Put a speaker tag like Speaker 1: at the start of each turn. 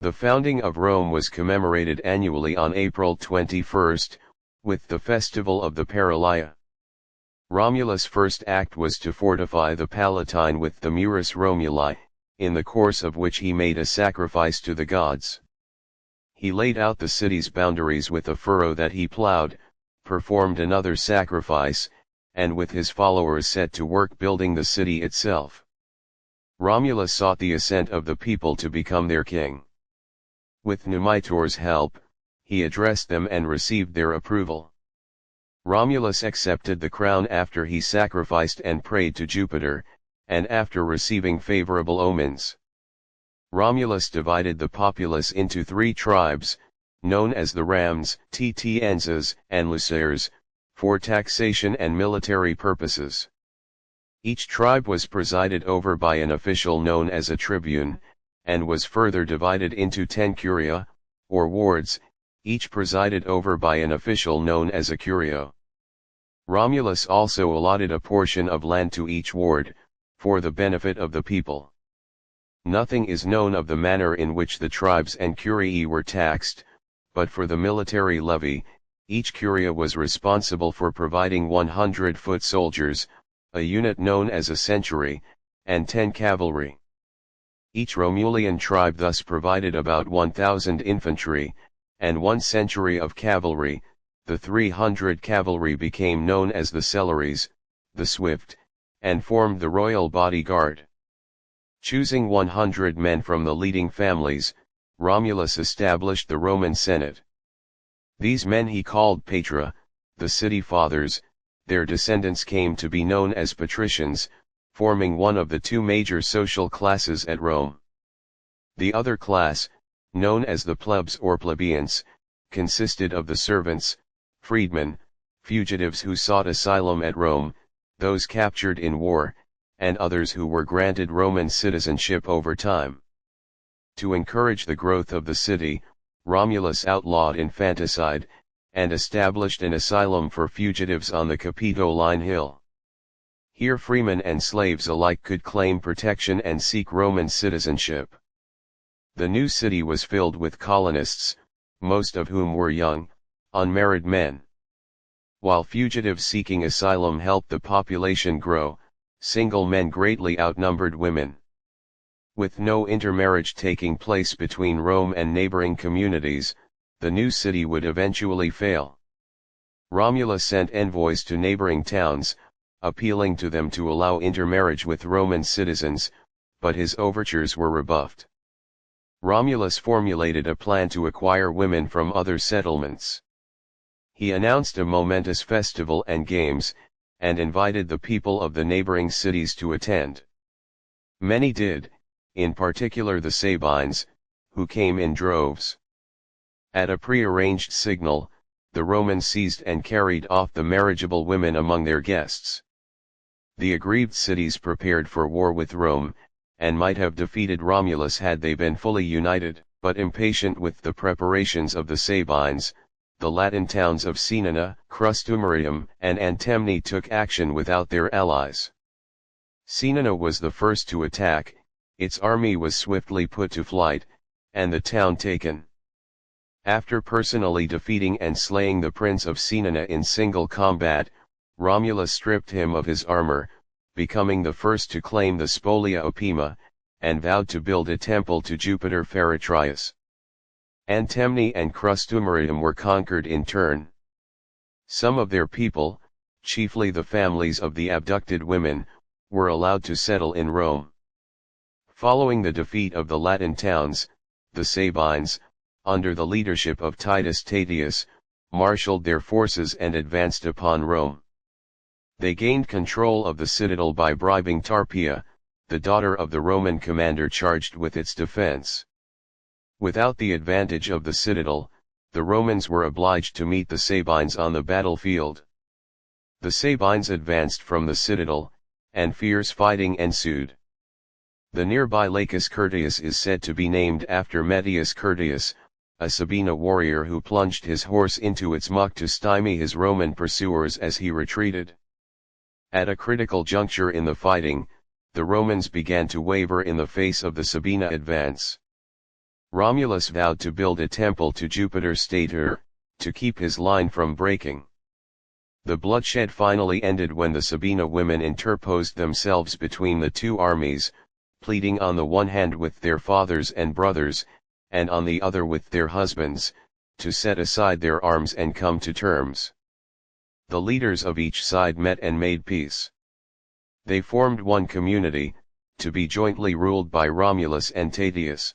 Speaker 1: The founding of Rome was commemorated annually on April 21, with the festival of the Paralia. Romulus' first act was to fortify the Palatine with the Murus Romuli, in the course of which he made a sacrifice to the gods. He laid out the city's boundaries with a furrow that he plowed, performed another sacrifice, and with his followers set to work building the city itself. Romulus sought the assent of the people to become their king. With Numitor's help, he addressed them and received their approval. Romulus accepted the crown after he sacrificed and prayed to Jupiter, and after receiving favorable omens. Romulus divided the populace into 3 tribes, known as the Rams, Titienses, and Luceres, for taxation and military purposes. Each tribe was presided over by an official known as a tribune, and was further divided into 10 curia, or wards, each presided over by an official known as a curio. Romulus also allotted a portion of land to each ward, for the benefit of the people. Nothing is known of the manner in which the tribes and curiae were taxed, but for the military levy, each curia was responsible for providing 100 foot soldiers, a unit known as a century, and 10 cavalry. Each Romulian tribe thus provided about 1,000 infantry, and 1 century of cavalry. The 300 cavalry became known as the Celeres, the Swift, and formed the royal bodyguard. Choosing 100 men from the leading families, Romulus established the Roman Senate. These men he called Patra, the city fathers. Their descendants came to be known as patricians, forming one of the 2 major social classes at Rome. The other class, known as the plebs or plebeians, consisted of the servants, freedmen, fugitives who sought asylum at Rome, those captured in war, and others who were granted Roman citizenship over time. To encourage the growth of the city, Romulus outlawed infanticide, and established an asylum for fugitives on the Capitoline Hill. Here freemen and slaves alike could claim protection and seek Roman citizenship. The new city was filled with colonists, most of whom were young, unmarried men. While fugitives seeking asylum helped the population grow, single men greatly outnumbered women. With no intermarriage taking place between Rome and neighboring communities, the new city would eventually fail. Romulus sent envoys to neighboring towns, appealing to them to allow intermarriage with Roman citizens, but his overtures were rebuffed. Romulus formulated a plan to acquire women from other settlements. He announced a momentous festival and games, and invited the people of the neighboring cities to attend. Many did, in particular the Sabines, who came in droves. At a prearranged signal, the Romans seized and carried off the marriageable women among their guests. The aggrieved cities prepared for war with Rome, and might have defeated Romulus had they been fully united, but impatient with the preparations of the Sabines, the Latin towns of Caenina, Crustumerium, and Antemne took action without their allies. Caenina was the first to attack, its army was swiftly put to flight, and the town taken. After personally defeating and slaying the prince of Caenina in single combat, Romulus stripped him of his armor, becoming the first to claim the Spolia Opima, and vowed to build a temple to Jupiter Feretrius. Antemne and Crustumerium were conquered in turn. Some of their people, chiefly the families of the abducted women, were allowed to settle in Rome. Following the defeat of the Latin towns, the Sabines, under the leadership of Titus Tatius, marshaled their forces and advanced upon Rome. They gained control of the citadel by bribing Tarpeia, the daughter of the Roman commander charged with its defense. Without the advantage of the citadel, the Romans were obliged to meet the Sabines on the battlefield. The Sabines advanced from the citadel, and fierce fighting ensued. The nearby Lacus Curtius is said to be named after Metius Curtius, a Sabina warrior who plunged his horse into its muck to stymie his Roman pursuers as he retreated. At a critical juncture in the fighting, the Romans began to waver in the face of the Sabina advance. Romulus vowed to build a temple to Jupiter Stator, to keep his line from breaking. The bloodshed finally ended when the Sabina women interposed themselves between the two armies, pleading on the one hand with their fathers and brothers, and on the other with their husbands, to set aside their arms and come to terms. The leaders of each side met and made peace. They formed one community, to be jointly ruled by Romulus and Tatius.